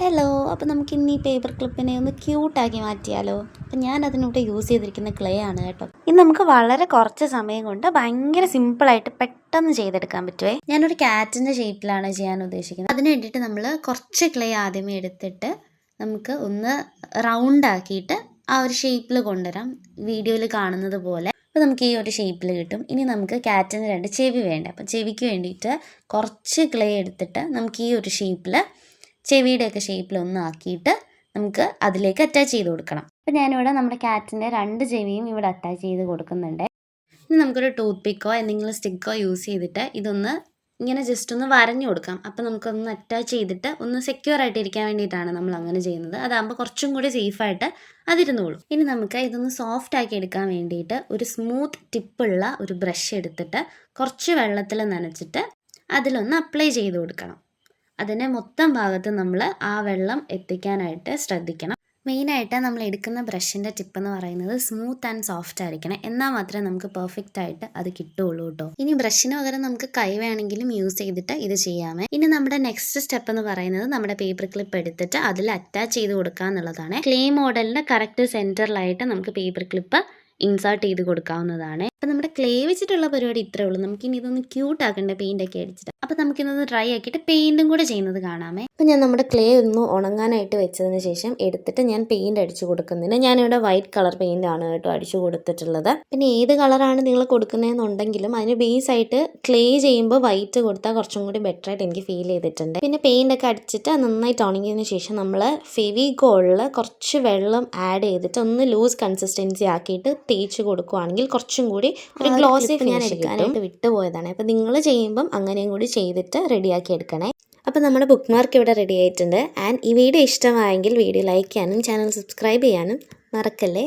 Hello, അപ്പോൾ നമുക്കിന്ന് ഈ പേപ്പർ ക്ലിപ്പിനെ ഒന്ന് ക്യൂട്ടാക്കി മാറ്റിയാലോ? അപ്പം ഞാൻ അതിനിവിടെ യൂസ് ചെയ്തിരിക്കുന്ന ക്ലേ ആണ് കേട്ടോ. ഇത് നമുക്ക് വളരെ കുറച്ച് സമയം കൊണ്ട് ഭയങ്കര സിമ്പിളായിട്ട് പെട്ടെന്ന് ചെയ്തെടുക്കാൻ പറ്റുമേ. ഞാനൊരു ക്യാറ്റിൻ്റെ ഷേപ്പിലാണ് ചെയ്യാൻ ഉദ്ദേശിക്കുന്നത്. അതിന് വേണ്ടിയിട്ട് നമ്മൾ കുറച്ച് ക്ലേ ആദ്യമേ എടുത്തിട്ട് നമുക്ക് ഒന്ന് റൗണ്ട് ആക്കിയിട്ട് ആ ഒരു ഷേപ്പിൽ കൊണ്ടുവരാം, വീഡിയോയിൽ കാണുന്നത് പോലെ. അപ്പോൾ നമുക്ക് ഈ ഒരു ഷേപ്പിൽ കിട്ടും. ഇനി നമുക്ക് ക്യാറ്റിന് 2 ചെവി വേണ്ട. അപ്പം ചെവിക്ക് വേണ്ടിയിട്ട് കുറച്ച് ക്ലേ എടുത്തിട്ട് നമുക്ക് ഈ ഒരു ഷേപ്പിൽ ചെവിയുടെയൊക്കെ ഷേപ്പിലൊന്നും ആക്കിയിട്ട് നമുക്ക് അതിലേക്ക് അറ്റാച്ച് ചെയ്ത് കൊടുക്കണം. അപ്പോൾ ഞാനിവിടെ നമ്മുടെ ക്യാറ്റിൻ്റെ 2 ചെവിയും ഇവിടെ അറ്റാച്ച് ചെയ്ത് കൊടുക്കുന്നുണ്ട്. ഇനി നമുക്കൊരു ടൂത്ത് പിക്കോ എന്തെങ്കിലും സ്റ്റിക്കോ യൂസ് ചെയ്തിട്ട് ഇതൊന്ന് ഇങ്ങനെ ജസ്റ്റ് ഒന്ന് വരഞ്ഞു കൊടുക്കാം. അപ്പോൾ നമുക്കൊന്ന് അറ്റാച്ച് ചെയ്തിട്ട് ഒന്ന് സെക്യൂർ ആയിട്ട് ഇരിക്കാൻ വേണ്ടിയിട്ടാണ് നമ്മൾ അങ്ങനെ ചെയ്യുന്നത്. അതാകുമ്പോൾ കുറച്ചും കൂടി സേഫായിട്ട് അതിരുന്നോളും. ഇനി നമുക്ക് ഇതൊന്ന് സോഫ്റ്റ് ആക്കി എടുക്കാൻ വേണ്ടിയിട്ട് ഒരു സ്മൂത്ത് ടിപ്പുള്ള ഒരു ബ്രഷ് എടുത്തിട്ട് കുറച്ച് വെള്ളത്തിൽ നനച്ചിട്ട് അതിലൊന്ന് അപ്ലൈ ചെയ്ത് കൊടുക്കണം. അതിനെ മൊത്തം ഭാഗത്ത് നമ്മൾ ആ വെള്ളം എത്തിക്കാനായിട്ട് ശ്രദ്ധിക്കണം. മെയിനായിട്ട് നമ്മൾ എടുക്കുന്ന ബ്രഷിൻ്റെ ടിപ്പ് എന്ന് പറയുന്നത് സ്മൂത്ത് ആൻഡ് സോഫ്റ്റ് ആയിരിക്കണം. എന്നാൽ മാത്രമേ നമുക്ക് പെർഫെക്റ്റ് ആയിട്ട് അത് കിട്ടുകയുള്ളൂ കേട്ടോ. ഇനി ബ്രഷിന് പകരം നമുക്ക് കൈ വേണമെങ്കിലും യൂസ് ചെയ്തിട്ട് ഇത് ചെയ്യാമേ. ഇനി നമ്മുടെ നെക്സ്റ്റ് സ്റ്റെപ്പ് എന്ന് പറയുന്നത് നമ്മുടെ പേപ്പർ ക്ലിപ്പ് എടുത്തിട്ട് അതിൽ അറ്റാച്ച് ചെയ്ത് കൊടുക്കുക എന്നുള്ളതാണ്. ക്ലേ മോഡലിൻ്റെ കറക്റ്റ് സെൻറ്ററിലായിട്ട് നമുക്ക് പേപ്പർ ക്ലിപ്പ് ഇൻസേർട്ട് ചെയ്ത് കൊടുക്കാവുന്നതാണ്. അപ്പം നമ്മുടെ ക്ലേ വെച്ചിട്ടുള്ള പരിപാടി ഇത്രേ ഉള്ളൂ. നമുക്കിനി ഇതൊന്ന് ക്യൂട്ട് ആക്കണ്ടേ പെയിൻ്റൊക്കെ അടിച്ചിട്ട്. അപ്പോൾ നമുക്കിതൊന്ന് ഡ്രൈ ആക്കിയിട്ട് പെയിൻറ്റും കൂടെ ചെയ്യുന്നത് കാണാമേ. അപ്പം ഞാൻ നമ്മുടെ ക്ലേ ഒന്ന് ഉണങ്ങാനായിട്ട് വെച്ചതിന് ശേഷം എടുത്തിട്ട് ഞാൻ പെയിൻറ്റ് അടിച്ചു കൊടുക്കുന്നതിന് ഞാനിവിടെ വൈറ്റ് കളർ പെയിൻ്റ് ആണ് കേട്ടോ അടിച്ചു കൊടുത്തിട്ടുള്ളത്. പിന്നെ ഏത് കളറാണ് നിങ്ങൾ കൊടുക്കുന്നതെന്നുണ്ടെങ്കിലും അതിന് ബേസ് ആയിട്ട് ക്ലേ ചെയ്യുമ്പോൾ വൈറ്റ് കൊടുത്താൽ കുറച്ചും കൂടി ബെറ്റർ ആയിട്ട് എനിക്ക് ഫീൽ ചെയ്തിട്ടുണ്ട്. പിന്നെ പെയിൻ്റൊക്കെ അടിച്ചിട്ട് നന്നായിട്ട് ഉണങ്ങിയതിന് ശേഷം നമ്മൾ ഫെവിക്കോളിൽ കുറച്ച് വെള്ളം ആഡ് ചെയ്തിട്ട് ഒന്ന് ലൂസ് കൺസിസ്റ്റൻസി ആക്കിയിട്ട് തേച്ച് കൊടുക്കുകയാണെങ്കിൽ കുറച്ചും കൂടി ഒരു ഗ്ലോസി ഞാൻ എടുക്കാനായിട്ട് വിട്ടുപോയതാണ്. അപ്പോൾ നിങ്ങൾ ചെയ്യുമ്പം അങ്ങനെയും കൂടി ചെയ്തിട്ട് റെഡിയാക്കി എടുക്കണേ. അപ്പോൾ നമ്മുടെ ബുക്ക് മാർക്ക് ഇവിടെ റെഡി ആയിട്ടുണ്ട്. ആൻഡ് ഈ വീഡിയോ ഇഷ്ടമായെങ്കിൽ വീഡിയോ ലൈക്ക് ചെയ്യാനും ചാനൽ സബ്സ്ക്രൈബ് ചെയ്യാനും മറക്കല്ലേ.